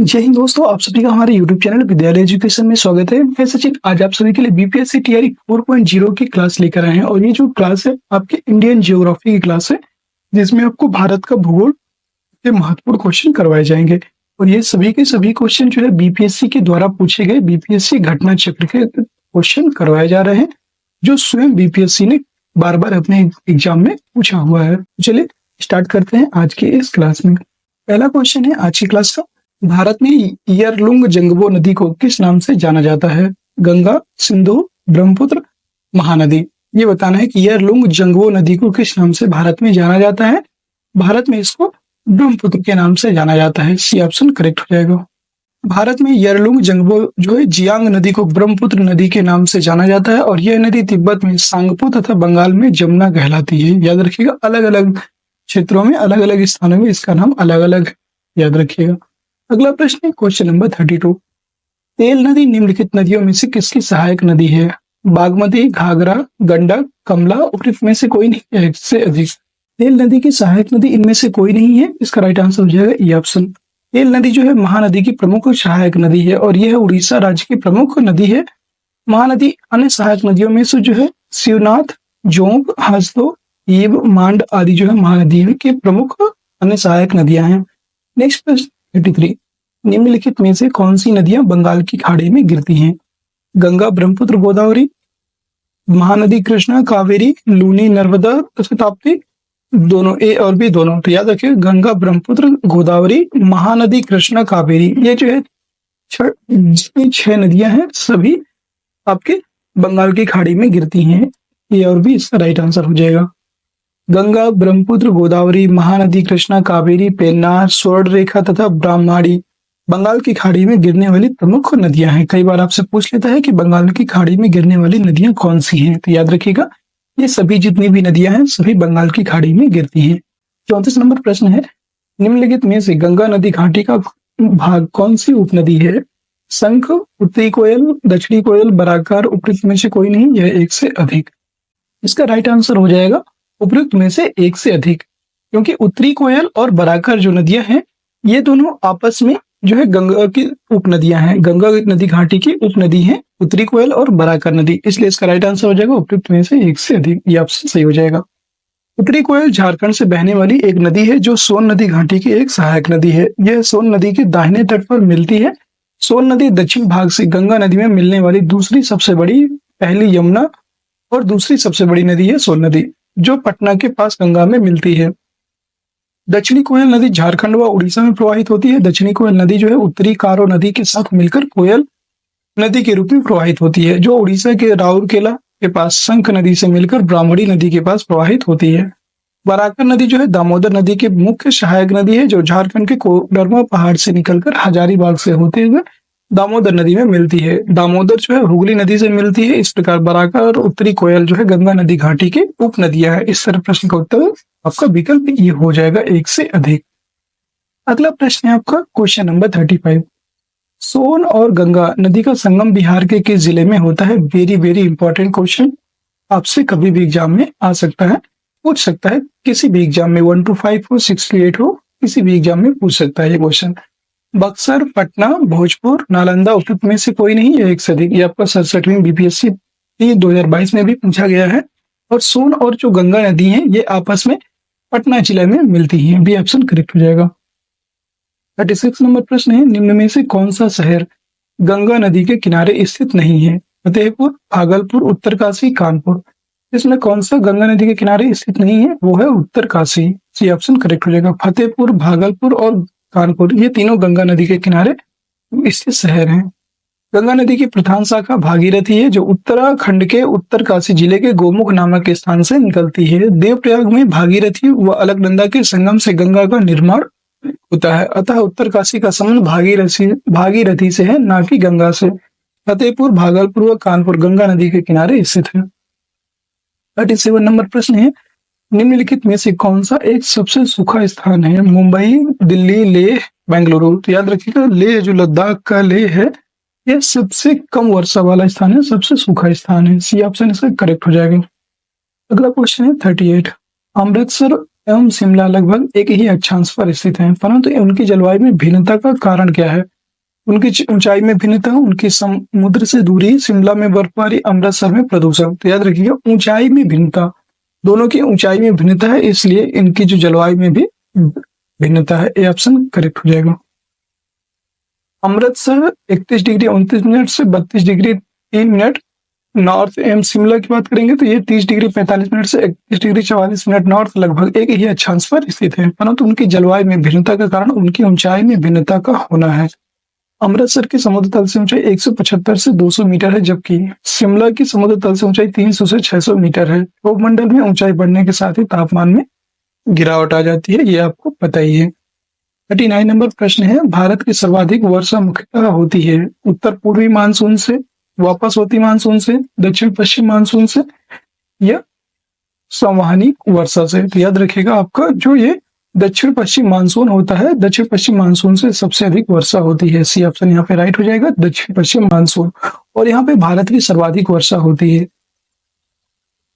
जय हिंद दोस्तों, आप सभी का हमारे YouTube चैनल विद्यालय एजुकेशन में स्वागत है। मैं सचिन आज आप सभी के लिए बीपीएससी टीआरई 4.0 की क्लास लेकर आए हैं और ये जो क्लास है आपके इंडियन ज्योग्राफी की क्लास है, जिसमें आपको भारत का भूगोल के महत्वपूर्ण क्वेश्चन करवाए जाएंगे। और ये सभी के सभी क्वेश्चन जो है बीपीएससी के द्वारा पूछे गए बीपीएससी घटना चक्र के क्वेश्चन करवाए जा रहे हैं, जो स्वयं बीपीएससी ने बार बार अपने एग्जाम में पूछा हुआ है। चलिए स्टार्ट करते हैं आज के इस क्लास में। पहला क्वेश्चन है आज की क्लास का, भारत में यरलुंग जंगबो नदी को किस नाम से जाना जाता है? गंगा, सिंधु, ब्रह्मपुत्र, महानदी। ये बताना है कि यरलुंग जंगबो नदी को किस नाम से भारत में जाना जाता है। भारत में इसको ब्रह्मपुत्र के नाम से जाना जाता है। सी ऑप्शन करेक्ट हो जाएगा। भारत में यरलुंग जंगबो जो है जियांग नदी को ब्रह्मपुत्र नदी के नाम से जाना जाता है और यह नदी तिब्बत में सांगपो तथा बंगाल में जमुना कहलाती है। याद रखिएगा, अलग अलग क्षेत्रों में अलग अलग स्थानों में इसका नाम अलग अलग याद रखिएगा। अगला प्रश्न है क्वेश्चन नंबर 32। तेल नदी निम्नलिखित नदियों में से किसकी सहायक नदी है? बागमती, घाघरा, गंडक, कमला, उपरोक्त में से कोई नहीं है एक से अधिक। तेल नदी की सहायक नदी इनमें से कोई नहीं है। इसका राइट आंसर हो जाएगा ए ऑप्शन। तेल नदी जो है महानदी की प्रमुख सहायक नदी है और यह उड़ीसा राज्य की प्रमुख नदी है। महानदी अन्य सहायक नदियों में से जो है शिवनाथ, जोंक, हसदो, येब, मांड आदि जो है महानदी के प्रमुख अन्य सहायक नदियां हैं। नेक्स्ट प्रश्न 33। निम्नलिखित में से कौन सी नदियां बंगाल की खाड़ी में गिरती हैं? गंगा, ब्रह्मपुत्र, गोदावरी, महानदी कृष्णा, कावेरी, लूनी, नर्मदा तथा ताप्ती। दोनों ए और बी दोनों। तो याद रखिए गंगा, ब्रह्मपुत्र, गोदावरी, महानदी कृष्णा, कावेरी, ये जो है जितनी 6 नदियां हैं सभी आपके बंगाल की खाड़ी में गिरती हैं। ए और बी इसका राइट आंसर हो जाएगा। गंगा, ब्रह्मपुत्र, गोदावरी, महानदी कृष्णा, कावेरी, पेन्नार, स्वर्ण रेखा तथा ब्रह्मणी बंगाल की खाड़ी में गिरने वाली प्रमुख नदियां हैं। कई बार आपसे पूछ लेता है कि बंगाल की खाड़ी में गिरने वाली नदियां कौन सी हैं, तो याद रखिएगा ये सभी जितनी भी नदियां हैं सभी बंगाल की खाड़ी में गिरती हैं। 34 नंबर प्रश्न है, निम्नलिखित में से गंगा नदी घाटी का भाग कौन सी उपनदी है? शंख, उत्तरी कोयल, दक्षिणी कोयल, बराकर, उपरोक्त में से कोई नहीं, यह एक से अधिक। इसका राइट आंसर हो जाएगा उपरोक्त में से एक से अधिक, क्योंकि उत्तरी कोयल और बराकर जो नदियां हैं ये दोनों आपस में जो है गंगा की उपनदियां हैं। गंगा नदी घाटी की उपनदी है उत्तरी कोयल और बराकर नदी, इसलिए इसका राइट आंसर हो जाएगा उपरोक्त में से एक से अधिक। ये ऑप्शन सही हो जाएगा। उत्तरी कोयल झारखंड से बहने वाली एक नदी है जो सोन नदी घाटी की एक सहायक नदी है। यह सोन नदी के दाहिने तट पर मिलती है। सोन नदी दक्षिण भाग से गंगा नदी में मिलने वाली दूसरी सबसे बड़ी, पहली यमुना और दूसरी सबसे बड़ी नदी है सोन नदी, जो पटना के पास गंगा में मिलती है। दक्षिणी कोयल नदी झारखंड व उड़ीसा में प्रवाहित होती है। दक्षिणी कोयल नदी जो है उत्तरी कारो नदी के साथ मिलकर कोयल नदी के रूप में प्रवाहित होती है, जो उड़ीसा के राउरकेला के पास शंख नदी से मिलकर ब्राह्मणी नदी के पास प्रवाहित होती है। बराकर नदी जो है दामोदर नदी की मुख्य सहायक नदी है, जो झारखंड के कोडरमा पहाड़ से निकलकर हजारीबाग से होते हुए दामोदर नदी में मिलती है। दामोदर जो है हुगली नदी से मिलती है। इस प्रकार बराकर और उत्तरी कोयल जो है गंगा नदी घाटी के उप नदियां है। इस तरह प्रश्न का उत्तर आपका विकल्प ये हो जाएगा एक से अधिक। अगला प्रश्न है आपका क्वेश्चन नंबर 35। सोन और गंगा नदी का संगम बिहार के किस जिले में होता है? वेरी वेरी इंपॉर्टेंट क्वेश्चन, आपसे कभी भी एग्जाम में आ सकता है, पूछ सकता है। किसी भी एग्जाम में 1 to 5 हो, 6 to 8 हो, किसी भी एग्जाम में पूछ सकता है ये क्वेश्चन। बक्सर, पटना, भोजपुर, नालंदा, उपयुक्त में से कोई नहीं, है एक से अधिक। ये आपका 67वीं बीपीएससी 2022 में भी पूछा गया है। और सोन और जो गंगा नदी है ये आपस में पटना जिले में मिलती हैं। बी ऑप्शन करेक्ट हो जाएगा। 36 नंबर प्रश्न है, निम्न में से कौन सा शहर गंगा नदी के किनारे स्थित नहीं है? फतेहपुर, भागलपुर, उत्तरकाशी, कानपुर। इसमें कौन सा गंगा नदी के किनारे स्थित नहीं है? वो है उत्तरकाशी। सी ऑप्शन करेक्ट हो जाएगा। फतेहपुर, भागलपुर और कानपुर ये तीनों गंगा नदी के किनारे स्थित शहर हैं। गंगा नदी की प्रधान शाखा भागीरथी है, जो उत्तराखंड के उत्तरकाशी जिले के गोमुख नामक स्थान से निकलती है। देवप्रयाग में भागीरथी व अलकनंदा के संगम से गंगा का निर्माण होता है, अतः उत्तरकाशी का संबंध भागीरथी से है, न कि गंगा से। फतेहपुर, भागलपुर व कानपुर गंगा नदी के किनारे स्थित है। 37 नंबर प्रश्न है, निम्नलिखित में से कौन सा एक सबसे सूखा स्थान है? मुंबई, दिल्ली, लेह, बेंगलुरु। तो याद रखिएगा लेह जो लद्दाख का लेह है यह सबसे कम वर्षा वाला स्थान है, सबसे सूखा स्थान है। सी ऑप्शन इसका करेक्ट हो जाएगा। अगला क्वेश्चन है 38। अमृतसर एवं शिमला लगभग एक ही अक्षांश पर स्थित हैं, परंतु उनकी जलवायु में भिन्नता का कारण क्या है? उनकी ऊंचाई में भिन्नता, उनकी समुद्र से दूरी, शिमला में बर्फबारी, अमृतसर में प्रदूषण। तो याद रखिएगा, ऊंचाई में भिन्नता, दोनों की ऊंचाई में भिन्नता है, इसलिए इनकी जो जलवायु में भी भिन्नता है। ये ऑप्शन करेक्ट हो जाएगा। अमृतसर 31 डिग्री 29 मिनट से 32 डिग्री 3 मिनट नॉर्थ एवं शिमला की बात करेंगे तो ये 30 डिग्री 45 मिनट से 31 डिग्री 44 मिनट नॉर्थ लगभग एक ही अक्षांश पर स्थित है, परंतु उनकी जलवायु में भिन्नता का कारण उनकी ऊंचाई में भिन्नता का होना है। अमृतसर की समुद्र तल से ऊंचाई 175 से 200 मीटर है, जबकि शिमला की समुद्र तल से ऊंचाई 300 से 600 मीटर है। उपमंडल में ऊंचाई बढ़ने के साथ ही तापमान में गिरावट आ जाती है, ये आपको पता ही है। 39 नंबर प्रश्न है, भारत की सर्वाधिक वर्षा मुख्यतः होती है उत्तर पूर्वी मानसून से, वापस होती मानसून से, दक्षिण पश्चिम मानसून से या संवहनी वर्षा से। तो याद रखिएगा, आपका जो ये दक्षिण पश्चिम मानसून होता है, दक्षिण पश्चिम मानसून से सबसे अधिक वर्षा होती है। सी ऑप्शन यहाँ पे राइट हो जाएगा, दक्षिण पश्चिम मानसून। और यहाँ पे भारत की सर्वाधिक वर्षा होती है।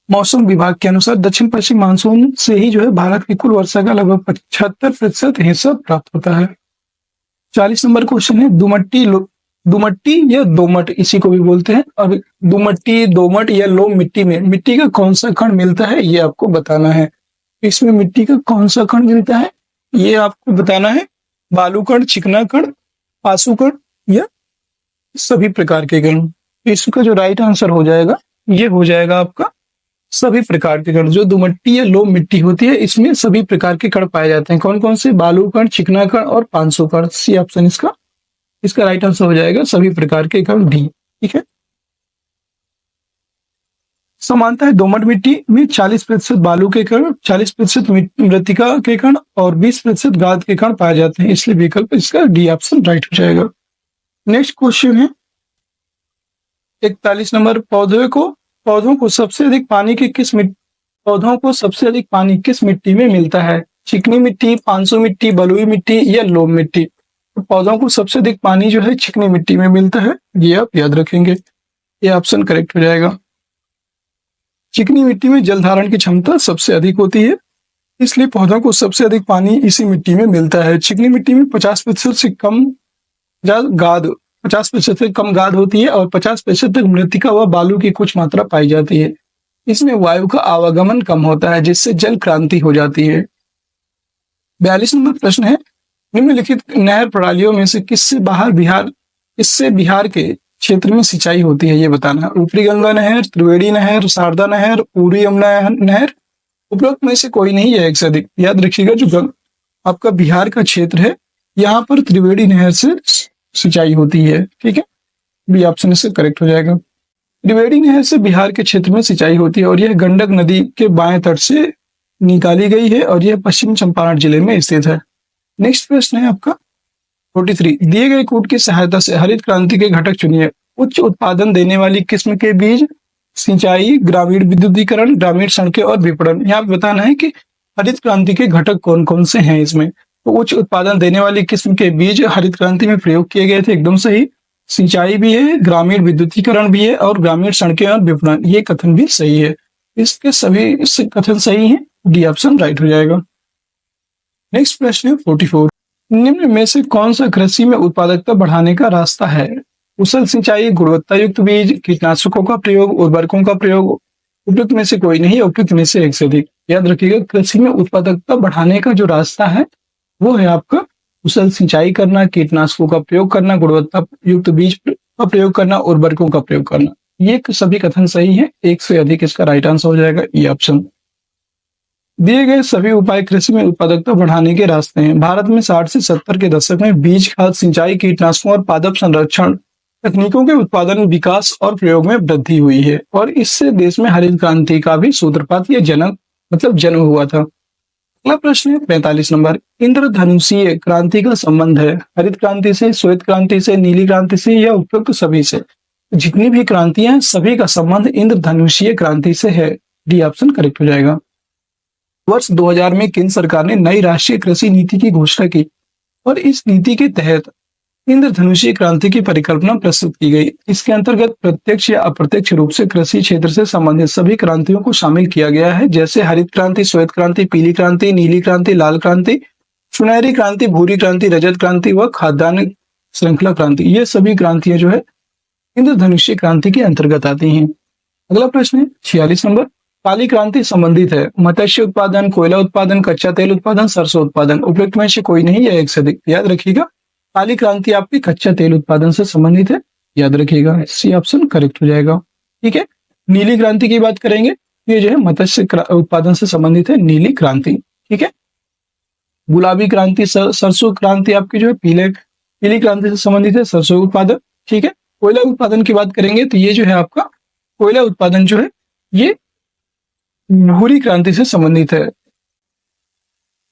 मौसम विभाग के अनुसार दक्षिण पश्चिम मानसून से ही जो है भारत की कुल वर्षा का लगभग 75% हिस्सा प्राप्त होता है। 40 नंबर क्वेश्चन है, दुमट्टी या दोमट इसी को भी बोलते हैं, और दुमट्टी, दोमट या लोम मिट्टी में मिट्टी का कौन सा कण मिलता है, ये आपको बताना है। इसमें मिट्टी का कौन सा कण मिलता है, ये आपको बताना है। बालू कण, चिकना कण, आंसू कण या सभी प्रकार के कण। इसका जो राइट आंसर हो जाएगा, ये हो जाएगा आपका सभी प्रकार के कण। जो दुमट्टी या लोम मिट्टी होती है, इसमें सभी प्रकार के कण पाए जाते हैं। कौन कौन से? बालू कण, चिकना कण और पांसू कण। सी ऑप्शन इसका राइट आंसर हो जाएगा सभी प्रकार के कण, डी। ठीक है। समानता है, दोमट मिट्टी में 40% बालू के कण, 40% मृत्तिका के कण और 20% गाद के कण पाए जाते हैं, इसलिए विकल्प इसका डी ऑप्शन राइट हो जाएगा। नेक्स्ट क्वेश्चन है 41 नंबर, पौधों को सबसे अधिक पानी किस मिट्टी में मिलता है? चिकनी मिट्टी, पांसू मिट्टी, बलुई मिट्टी या लोम मिट्टी। तो पौधों को सबसे अधिक पानी जो है चिकनी मिट्टी में मिलता है, ये आप याद रखेंगे। ये ऑप्शन करेक्ट हो जाएगा। चिकनी मिट्टी में जल धारण की क्षमता सबसे अधिक होती है, इसलिए पौधों को सबसे अधिक पानी इसी मिट्टी में मिलता है। चिकनी मिट्टी में 50% से कम गाद होती है और 50% तक मृत्तिका व बालू की कुछ मात्रा पाई जाती है। इसमें वायु का आवागमन कम होता है, जिससे जल क्रांति हो जाती है। 42 नंबर प्रश्न है, निम्नलिखित नहर प्रणालियों में से किससे बिहार के क्षेत्र में सिंचाई होती है, ये बताना। ऊपरी गंगा नहर, त्रिवेणी नहर, शारदा नहर, पूर्वी यमुना नहर। उपरोक्त में से कोई नहीं है एक से अधिक। याद रखिएगा, जो आपका बिहार का क्षेत्र है, यहाँ पर त्रिवेणी नहर से सिंचाई होती है। ठीक है, बी ऑप्शन इससे करेक्ट हो जाएगा। त्रिवेणी नहर से बिहार के क्षेत्र में सिंचाई होती है और यह गंडक नदी के बाएं तट से निकाली गई है और यह पश्चिम चंपारण जिले में स्थित है। नेक्स्ट प्रश्न है आपका 43, दिए गए कोड की सहायता से हरित क्रांति के घटक चुनिए। उच्च उत्पादन देने वाली किस्म के बीज, सिंचाई, ग्रामीण विद्युतीकरण, ग्रामीण सड़कें और विपणन। यहाँ पे बताना है कि हरित क्रांति के घटक कौन कौन से हैं इसमें। तो उच्च उत्पादन देने वाली किस्म के बीज हरित क्रांति में प्रयोग किए गए थे, एकदम सही। सिंचाई भी है, ग्रामीण विद्युतीकरण भी है और ग्रामीण सड़कें और विपणन, ये कथन भी सही है। इसके सभी कथन सही हैं, डी ऑप्शन राइट हो जाएगा। नेक्स्ट प्रश्न है 44, निम्न में से कौन सा कृषि में उत्पादकता बढ़ाने का रास्ता है? कुशल सिंचाई, गुणवत्ता युक्त बीज, कीटनाशकों का प्रयोग, उर्वरकों का प्रयोग। उपयुक्त में से कोई नहीं, उपयुक्त में से एक से अधिक। याद रखिएगा, कृषि में उत्पादकता बढ़ाने का जो रास्ता है वो है आपका कुशल सिंचाई करना, कीटनाशकों का प्रयोग करना, गुणवत्ता युक्त बीज का प्रयोग करना, उर्वरकों का प्रयोग करना। ये सभी कथन सही है, एक से अधिक इसका राइट आंसर हो जाएगा, ये ऑप्शन। दिए गए सभी उपाय कृषि में उत्पादकता बढ़ाने के रास्ते हैं। भारत में 60 से 70 के दशक में बीज, खाद, सिंचाई, कीटनाशकों और पादप संरक्षण तकनीकों के उत्पादन, विकास और प्रयोग में वृद्धि हुई है और इससे देश में हरित क्रांति का भी सूत्रपात या जन्म हुआ था। अगला प्रश्न है 45 नंबर, इंद्रधनुषीय क्रांति का संबंध है हरित क्रांति से, श्वेत क्रांति से, नीली क्रांति से या उपयुक्त सभी से। जितनी भी क्रांतियां हैं सभी का संबंध इंद्रधनुषीय क्रांति से है, डी ऑप्शन करेक्ट हो जाएगा। वर्ष 2000 में केंद्र सरकार ने नई राष्ट्रीय कृषि नीति की घोषणा की और इस नीति के तहत इंद्रधनुषीय क्रांति की परिकल्पना प्रस्तुत की गई। इसके अंतर्गत प्रत्यक्ष या अप्रत्यक्ष रूप से कृषि क्षेत्र से संबंधित सभी क्रांतियों को शामिल किया गया है, जैसे हरित क्रांति, श्वेत क्रांति, पीली क्रांति, नीली क्रांति, लाल क्रांति, सुनहरी क्रांति, भूरी क्रांति, रजत क्रांति व खाद्यान्न श्रृंखला क्रांति। ये सभी क्रांतियां जो है इंद्रधनुषीय क्रांति के अंतर्गत आती हैं। अगला प्रश्न है 46 नंबर। काली क्रांति संबंधित है मत्स्य उत्पादन, कोयला उत्पादन, कच्चा तेल उत्पादन, सरसों उत्पादन। उपयुक्त में से कोई नहीं या एक से अधिक। याद रखिएगा, काली क्रांति आपकी कच्चा तेल उत्पादन से संबंधित है, याद रखिएगा, सी ऑप्शन करेक्ट हो जाएगा। ठीक है। नीली क्रांति की बात करेंगे, ये जो है मत्स्य उत्पादन से संबंधित है, नीली क्रांति। ठीक है। गुलाबी क्रांति, सरसों क्रांति आपकी जो है पीली क्रांति से संबंधित है, सरसों उत्पादन। ठीक है। कोयला उत्पादन की बात करेंगे तो ये जो है आपका कोयला उत्पादन जो है ये भूरी क्रांति से संबंधित है।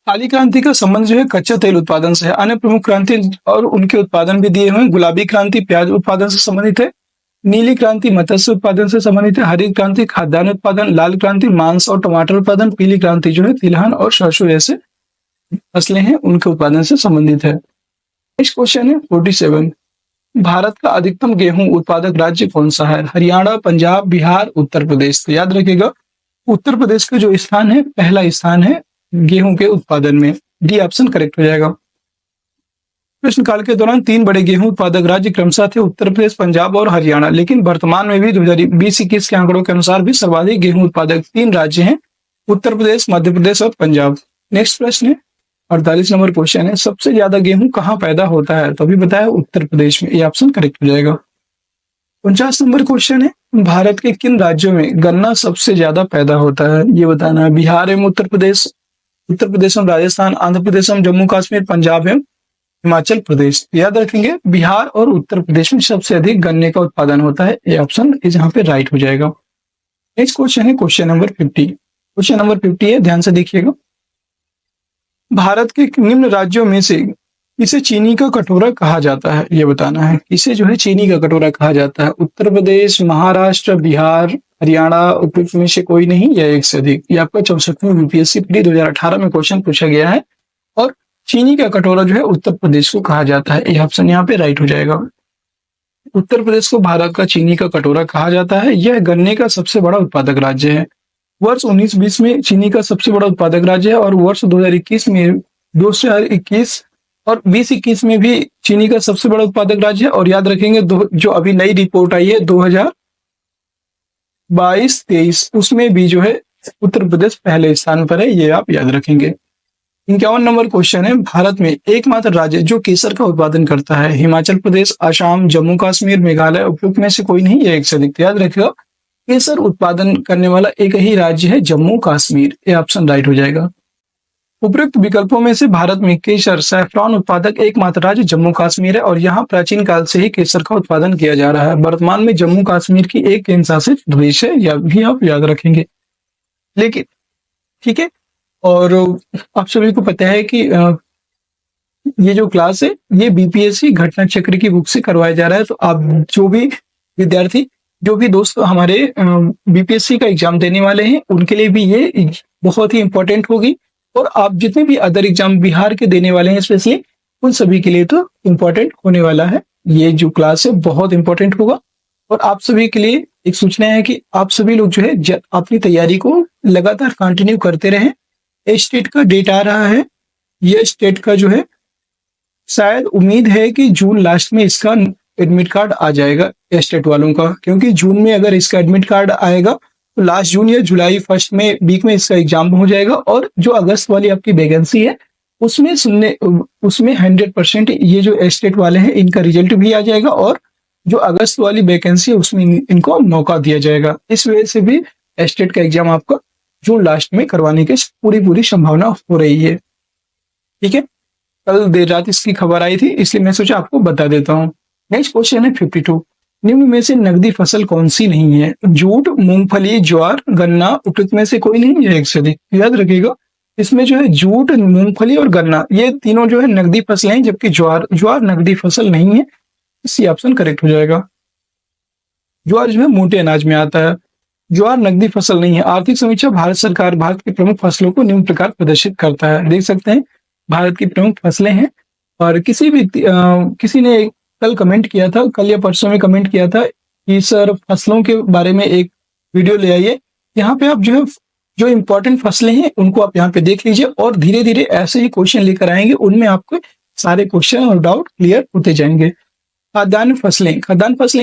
काली क्रांति का संबंध जो है कच्चा तेल उत्पादन से है। अन्य प्रमुख क्रांति और उनके उत्पादन भी दिए हुए हैं। गुलाबी क्रांति प्याज उत्पादन से संबंधित है, नीली क्रांति मत्स्य उत्पादन से संबंधित है, हरी क्रांति खाद्यान्न उत्पादन, लाल क्रांति मांस और टमाटर उत्पादन, पीली क्रांति जो है तिलहन और सरसों जैसे फसलें हैं उनके उत्पादन से संबंधित है। नेक्स्ट क्वेश्चन है 47। भारत का अधिकतम गेहूं उत्पादक राज्य कौन सा है? हरियाणा, पंजाब, बिहार, उत्तर प्रदेश। तो याद रखिएगा, उत्तर प्रदेश का जो स्थान है, पहला स्थान है गेहूं के उत्पादन में। डी ऑप्शन करेक्ट हो जाएगा। प्रश्नकाल के दौरान 3 बड़े गेहूं उत्पादक राज्य क्रमशः थे उत्तर प्रदेश, पंजाब और हरियाणा, लेकिन वर्तमान में भी 2020-21 के आंकड़ों के अनुसार भी सर्वाधिक गेहूं उत्पादक 3 राज्य हैं, उत्तर प्रदेश, मध्य प्रदेश और पंजाब। नेक्स्ट प्रश्न है 48 नंबर क्वेश्चन है, सबसे ज्यादा गेहूं कहाँ पैदा होता है? तो अभी बताया उत्तर प्रदेश में, ये ऑप्शन करेक्ट हो जाएगा। 49 नंबर क्वेश्चन है, भारत के किन राज्यों में गन्ना सबसे ज्यादा पैदा होता है? ये बताना है। बिहार एवं उत्तर प्रदेश एवं राजस्थान, आंध्र प्रदेश एवं जम्मू कश्मीर, पंजाब एवं हिमाचल प्रदेश। याद रखेंगे, बिहार और उत्तर प्रदेश में सबसे अधिक गन्ने का उत्पादन होता है। ये ऑप्शन इस यहाँ पे राइट हो जाएगा। नेक्स्ट क्वेश्चन है क्वेश्चन नंबर 50। क्वेश्चन नंबर 50 है, ध्यान से देखिएगा। भारत के निम्न राज्यों में से इसे चीनी का कटोरा कहा जाता है? ये बताना है, इसे जो है चीनी का कटोरा कहा जाता है। उत्तर प्रदेश, महाराष्ट्र, बिहार, हरियाणा, उपयुक्त में से कोई नहीं या एक से अधिक। ये आपका 64वें यूपीएससी प्री 2018 में क्वेश्चन पूछा गया है और चीनी का कटोरा जो है उत्तर प्रदेश को कहा जाता है। ये ऑप्शन यहाँ पे राइट हो जाएगा। उत्तर प्रदेश को भारत का चीनी का कटोरा कहा जाता है। यह गन्ने का सबसे बड़ा उत्पादक राज्य है। वर्ष 1920 में चीनी का सबसे बड़ा उत्पादक राज्य है और वर्ष 2021 और 2021 में भी चीनी का सबसे बड़ा उत्पादक राज्य है। और याद रखेंगे, जो अभी नई रिपोर्ट आई है 2022-23, उसमें भी जो है उत्तर प्रदेश पहले स्थान पर है। ये आप याद रखेंगे। 51 नंबर क्वेश्चन है, भारत में एकमात्र राज्य जो केसर का उत्पादन करता है? हिमाचल प्रदेश, असम, जम्मू कश्मीर, मेघालय। उपयुक्त में से कोई नहीं या एक से अधिक। याद रखिएगा, केसर उत्पादन करने वाला एक ही राज्य है जम्मू कश्मीर। ये ऑप्शन राइट हो जाएगा। उपयुक्त विकल्पों में से भारत में केसर सैफरॉन उत्पादक एकमात्र राज्य जम्मू कश्मीर है और यहाँ प्राचीन काल से ही केसर का उत्पादन किया जा रहा है। वर्तमान में जम्मू कश्मीर की एक केंद्र शासित प्रदेश है, यह भी आप याद रखेंगे। लेकिन ठीक है, और आप सभी को पता है कि ये जो क्लास है ये बीपीएससी घटना चक्र की बुक से करवाया जा रहा है। तो आप जो भी विद्यार्थी, जो भी दोस्त हमारे बीपीएससी का एग्जाम देने वाले हैं, उनके लिए भी ये बहुत ही इंपॉर्टेंट होगी। और आप जितने भी अदर एग्जाम बिहार के देने वाले हैं स्पेशली, उन सभी के लिए तो इम्पोर्टेंट होने वाला है। ये जो क्लास है बहुत इंपॉर्टेंट होगा। और आप सभी के लिए एक सूचना है कि आप सभी लोग जो है अपनी तैयारी को लगातार कंटिन्यू करते रहें। स्टेट का डेट आ रहा है, ये स्टेट का जो है शायद उम्मीद है कि जून लास्ट में इसका एडमिट कार्ड आ जाएगा स्टेट वालों का, क्योंकि जून में अगर इसका एडमिट कार्ड आएगा तो लास्ट जून या जुलाई फर्स्ट में वीक में इसका एग्जाम हो जाएगा। और जो अगस्त वाली आपकी वैकेंसी है उसमें 100% ये जो स्टेट वाले हैं इनका रिजल्ट भी आ जाएगा और जो अगस्त वाली वैकेंसी है उसमें इनको मौका दिया जाएगा। इस वजह से भी स्टेट का एग्जाम आपका जून लास्ट में करवाने की पूरी संभावना हो रही है। ठीक है, कल देर रात इसकी खबर आई थी, इसलिए मैं सोचा आपको बता देता हूँ। नेक्स्ट क्वेश्चन है 52। निम्न में से नकदी फसल कौन सी नहीं है? जूट, मूंगफली, ज्वार, गन्ना। उपयुक्त में से कोई नहीं है एक से अधिक। याद रखिएगा, इसमें जो है जूट, मूंगफली और गन्ना, ये तीनों जो है नकदी फसलें हैं, जबकि ज्वार नकदी फसल नहीं है। इसी ऑप्शन करेक्ट हो जाएगा। ज्वार जो है मोटे अनाज में आता है, ज्वार नकदी फसल नहीं है। आर्थिक समीक्षा भारत सरकार भारत की प्रमुख फसलों को निम्न प्रकार प्रदर्शित करता है। देख सकते हैं भारत की प्रमुख फसलें हैं और किसी ने कल कमेंट किया था, कल या परसों में कमेंट किया था कि सर फसलों के बारे में एक वीडियो ले आइए। यहाँ पे आप जो है जो इम्पोर्टेंट फसलें हैं उनको आप यहाँ पे देख लीजिए और धीरे धीरे ऐसे ही क्वेश्चन लेकर आएंगे, उनमें आपको सारे क्वेश्चन और डाउट क्लियर होते जाएंगे। खाद्यान्न फसलें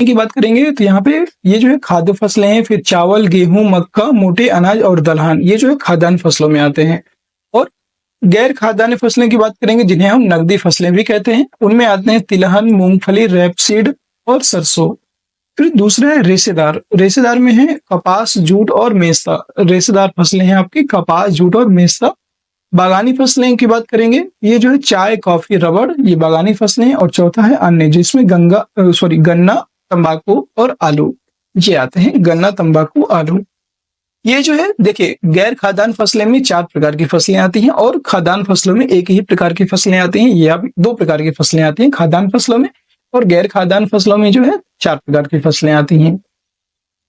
की बात करेंगे तो यहाँ पे ये जो है खाद्य फसलें हैं, फिर चावल, गेहूं, मक्का, मोटे अनाज और दलहन, ये जो है खाद्यान्न फसलों में आते हैं। और गैर खाद्यान्न फसलें की बात करेंगे जिन्हें हम नकदी फसलें भी कहते हैं, उनमें आते हैं तिलहन, मूंगफली, रेपसीड और सरसों। फिर दूसरा है रेशेदार। रेशेदार में है कपास, जूट और मेस्ता। रेशेदार फसलें हैं आपकी कपास, जूट और मेस्ता। बागानी फसलें की बात करेंगे, ये जो है चाय, कॉफी, रबड़, ये बागानी फसलें हैं। और चौथा है अन्य, जिसमें गन्ना, तंबाकू और आलू, ये आते हैं गन्ना, तंबाकू, आलू। ये जो है देखिए, गैर खाद्यान्न फसलें में 4 प्रकार की फसलें आती हैं और खाद्यान्न फसलों में एक ही प्रकार की फसलें आती हैं। ये अब 2 प्रकार की फसलें आती हैं खाद्यान्न फसलों में, और गैर खाद्यान्न फसलों में जो है 4 प्रकार की फसलें आती हैं।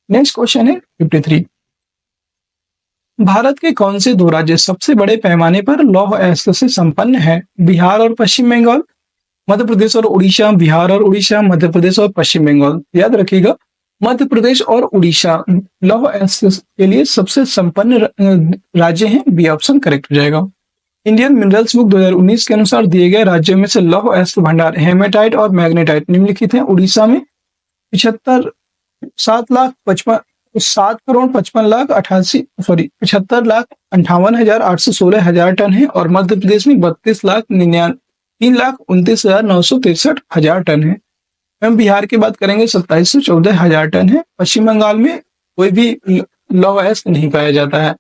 नेक्स्ट क्वेश्चन है 53। भारत के कौन से 2 राज्य सबसे बड़े पैमाने पर लौह अयस्क से संपन्न है? बिहार और पश्चिम बंगाल, मध्य प्रदेश और उड़ीसा, बिहार और उड़ीसा, मध्य प्रदेश और पश्चिम बंगाल। याद रखिएगा, मध्य प्रदेश और उड़ीसा लौह अयस्क के लिए सबसे संपन्न राज्य हैं। बी ऑप्शन करेक्ट हो जाएगा। इंडियन मिनरल्स बुक 2019 के अनुसार दिए गए राज्यों में से लौह अयस्क भंडार हेमेटाइट और मैग्नेटाइट निम्नलिखित हैं। उड़ीसा में 75,58,816 टन है, और मध्य प्रदेश में 3,29,963 टन है। हम बिहार की बात करेंगे 27,14,000 टन है। पश्चिम बंगाल में कोई भी लौह अयस्क नहीं पाया जाता है।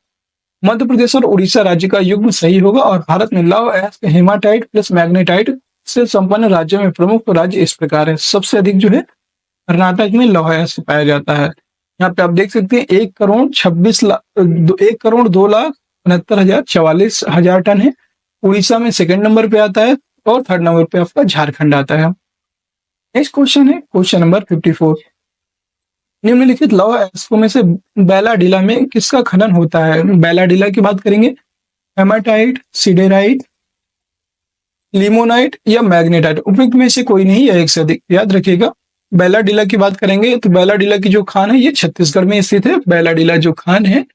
मध्य प्रदेश और उड़ीसा राज्य का युग्म सही होगा। और भारत में लौह अयस्क हेमाटाइट प्लस मैग्नेटाइट से संपन्न राज्यों में प्रमुख राज्य इस प्रकार है। सबसे अधिक जो है कर्नाटक में लौह अयस्क पाया जाता है। यहाँ पे आप देख सकते हैं 1,26,2,69,44,044 टन है। उड़ीसा में सेकंड नंबर पे आता है और थर्ड नंबर पे आपका झारखंड आता है। नेक्स्ट क्वेश्चन है क्वेश्चन नंबर 54। निम्नलिखित लौह अयस्कों में से बैलाडीला में किसका खनन होता है? बैलाडीला की बात करेंगे हेमाटाइट, सिडेराइट, लिमोनाइट या मैग्नेटाइट, उपयुक्त में से कोई नहीं या एक से अधिक। याद रखिएगा, बैलाडीला की बात करेंगे तो बैलाडीला की जो खान है ये छत्तीसगढ़ में स्थित है। बैलाडीला जो खान है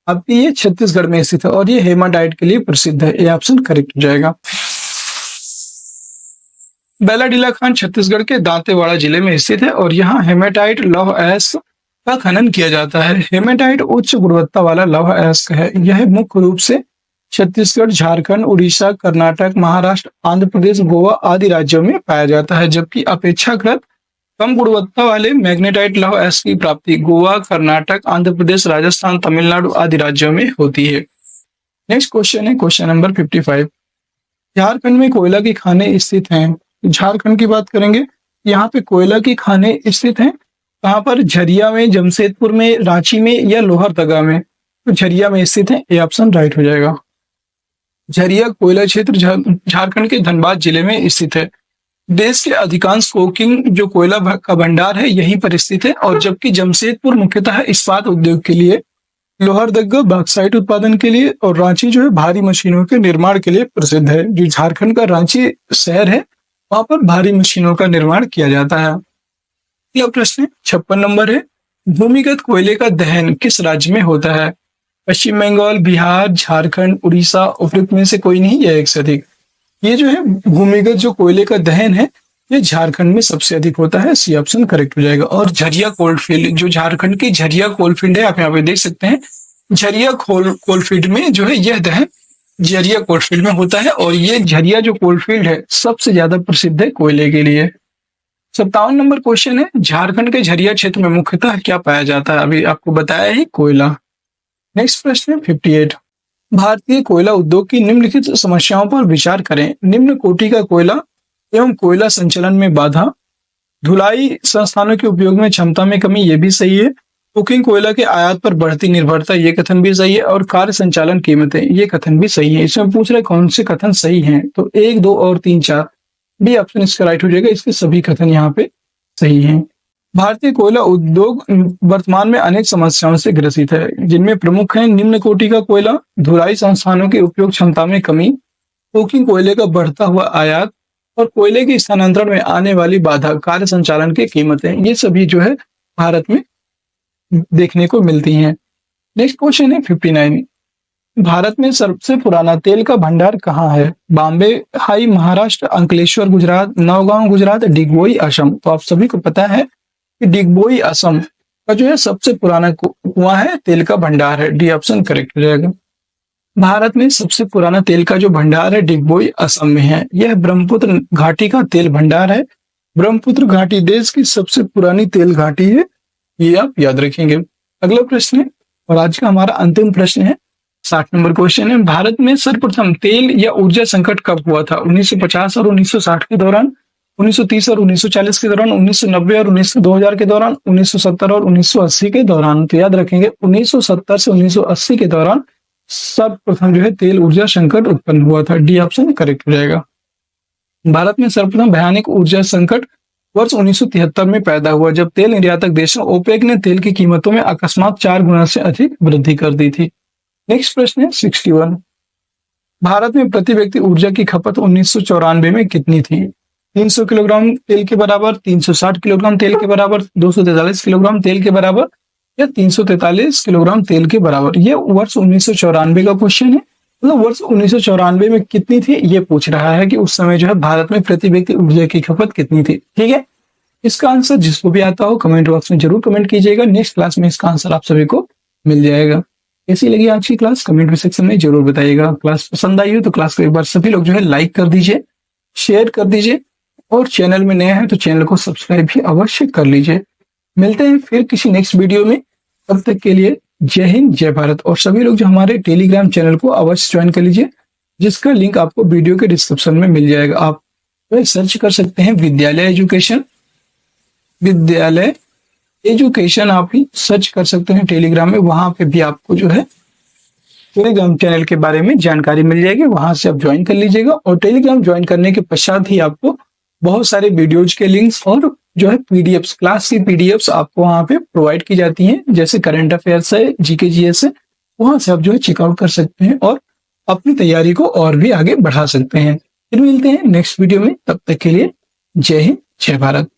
आपकी ये छत्तीसगढ़ में स्थित है और ये हेमाटाइट के लिए प्रसिद्ध है। ये ऑप्शन करेक्ट हो जाएगा। बैलाडीला खान छत्तीसगढ़ के दांतेवाड़ा जिले में स्थित है और यहाँ हेमेटाइट लौह अयस्क का खनन किया जाता है। हेमेटाइट उच्च गुणवत्ता वाला लौह अयस्क है। यह मुख्य रूप से छत्तीसगढ़, झारखंड, उड़ीसा, कर्नाटक, महाराष्ट्र, आंध्र प्रदेश, गोवा आदि राज्यों में पाया जाता है, जबकि अपेक्षाकृत कम गुणवत्ता वाले मैग्नेटाइट लौह अयस्क की प्राप्ति गोवा, कर्नाटक, आंध्र प्रदेश, राजस्थान, तमिलनाडु आदि राज्यों में होती है। नेक्स्ट क्वेश्चन है क्वेश्चन नंबर 55। झारखंड में कोयला की खानें स्थित हैं। झारखंड की बात करेंगे, यहाँ पे कोयला की खानें स्थित हैं। कहाँ पर? झरिया में, जमशेदपुर में, रांची में या लोहरदगा में? तो झरिया में स्थित है। ये ऑप्शन राइट हो जाएगा। झरिया कोयला क्षेत्र झारखंड के धनबाद जिले में स्थित है। देश के अधिकांश कोकिंग जो कोयला का भंडार है यहीं पर स्थित है, और जबकि जमशेदपुर मुख्यतः इस्पात उद्योग के लिए, लोहरदगा बॉक्साइट उत्पादन के लिए, और रांची जो है भारी मशीनों के निर्माण के लिए प्रसिद्ध है। जो झारखंड का रांची शहर है वहां पर भारी मशीनों का निर्माण किया जाता है। यह प्रश्न 56 नंबर है। भूमिगत कोयले का दहन किस राज्य में होता है? पश्चिम बंगाल, बिहार, झारखंड, उड़ीसा, उपयुक्त में से कोई नहीं या एक से अधिक। ये जो है भूमिगत जो कोयले का दहन है ये झारखंड में सबसे अधिक होता है। सी ऑप्शन करेक्ट हो जाएगा। और झरिया कोलफील्ड जो झारखंड की झरिया कोलफील्ड है, आप यहाँ पे देख सकते हैं, झरिया कोलफील्ड में जो है यह दहन झरिया कोलफील्ड में होता है, और ये झरिया जो कोलफील्ड है सबसे ज्यादा प्रसिद्ध है कोयले के लिए। 57 नंबर क्वेश्चन है, झारखंड के झरिया क्षेत्र में मुख्यतः क्या पाया जाता है? अभी आपको बताया ही कोयला। नेक्स्ट प्रश्न है 58। भारतीय कोयला उद्योग की निम्नलिखित समस्याओं पर विचार करें। निम्न कोटि का कोयला एवं कोयला संचलन में बाधा, धुलाई संस्थानों के उपयोग में क्षमता में कमी, ये भी सही है। कुकिंग कोयला के आयात पर बढ़ती निर्भरता, ये कथन भी सही है। और कार्य संचालन कीमतें, ये कथन भी सही है। इसमें पूछ रहे कौन से कथन सही हैं, तो 1, 2 और 3, 4 बी ऑप्शन इसका राइट हो जाएगा। इसके सभी कथन यहाँ पे सही हैं। भारतीय कोयला उद्योग वर्तमान में अनेक समस्याओं से ग्रसित है, जिनमें प्रमुख हैं निम्न कोटि का कोयला, धुलाई संस्थानों के उपयोग क्षमता में कमी, कोकिंग कोयले का बढ़ता हुआ आयात, और कोयले के स्थानांतरण में आने वाली बाधा, कार्य संचालन की कीमतें, ये सभी जो है भारत में देखने को मिलती हैं। नेक्स्ट क्वेश्चन है 59। भारत में सबसे पुराना तेल का भंडार कहाँ है? बॉम्बे हाई महाराष्ट्र, अंकलेश्वर गुजरात, नौगांव गुजरात, डिगबोई असम। तो आप सभी को पता है कि डिगबोई असम का जो है सबसे पुराना कुआं है, तेल का भंडार है। डी ऑप्शन करेक्ट रहेगा। भारत में सबसे पुराना तेल का जो भंडार है डिगबोई असम में है। यह ब्रह्मपुत्र घाटी का तेल भंडार है। ब्रह्मपुत्र घाटी देश की सबसे पुरानी तेल घाटी है, ये आप याद रखेंगे। अगला प्रश्न है और आज का हमारा अंतिम प्रश्न है 60 नंबर क्वेश्चन है। भारत में सर्वप्रथम तेल या ऊर्जा संकट कब हुआ था? 1950 और 1960 के दौरान, 1930 और 1940 के दौरान, 1990 और 2000 के दौरान, 1970 और 1980 के दौरान। तो याद रखेंगे 1970 से 1980 के दौरान सर्वप्रथम जो है तेल ऊर्जा संकट उत्पन्न हुआ था। डी ऑप्शन करेक्ट रहेगा। भारत में सर्वप्रथम भयानक ऊर्जा संकट वर्ष 1973 में पैदा हुआ, जब तेल निर्यातक देशों ओपेक ने तेल की कीमतों में अकस्मात 4 गुना से अधिक वृद्धि कर दी थी। नेक्स्ट प्रश्न है 61। भारत में प्रति व्यक्ति ऊर्जा की खपत 1994 में कितनी थी? 300 किलोग्राम तेल के बराबर, 360 किलोग्राम तेल के बराबर, 243 किलोग्राम तेल के बराबर या 343 किलोग्राम तेल के बराबर। ये वर्ष 1994 का क्वेश्चन है। मतलब वर्ष 1994 में कितनी थी ये पूछ रहा है कि उस समय जो है भारत में प्रति व्यक्ति ऊर्जा की खपत कितनी थी। ठीक है, इसका आंसर जिसको भी आता हो कमेंट बॉक्स में जरूर कमेंट कीजिएगा। नेक्स्ट क्लास में इसका आंसर आप सभी को मिल जाएगा। कैसी लगी आज की क्लास कमेंट में सेक्शन में जरूर बताइएगा। क्लास पसंद आई हो तो क्लास को एक बार सभी लोग जो है लाइक कर दीजिए, शेयर कर दीजिए और चैनल में नए हैं तो चैनल को सब्सक्राइब भी अवश्य कर लीजिए। मिलते हैं फिर किसी नेक्स्ट वीडियो में, तब तक के लिए जय हिंद जय भारत। और सभी लोग जो हमारे टेलीग्राम चैनल को अवश्य ज्वाइन कर लीजिए, जिसका लिंक आपको वीडियो के डिस्क्रिप्शन में मिल जाएगा। आप सर्च कर सकते हैं विद्यालय एजुकेशन आप ही सर्च कर सकते हैं टेलीग्राम में। वहां पे भी आपको जो है टेलीग्राम चैनल के बारे में जानकारी मिल जाएगी, वहां से आप ज्वाइन कर लीजिएगा। और टेलीग्राम ज्वाइन करने के पश्चात ही आपको बहुत सारे वीडियोज के लिंक्स और जो है पीडीएफ्स, क्लास की पीडीएफ्स आपको वहां पे प्रोवाइड की जाती हैं, जैसे करंट अफेयर्स है, जीके जीएस है। वहां से आप जो है चेकआउट कर सकते हैं और अपनी तैयारी को और भी आगे बढ़ा सकते हैं। फिर मिलते हैं नेक्स्ट वीडियो में, तब तक के लिए जय हिंद जय भारत।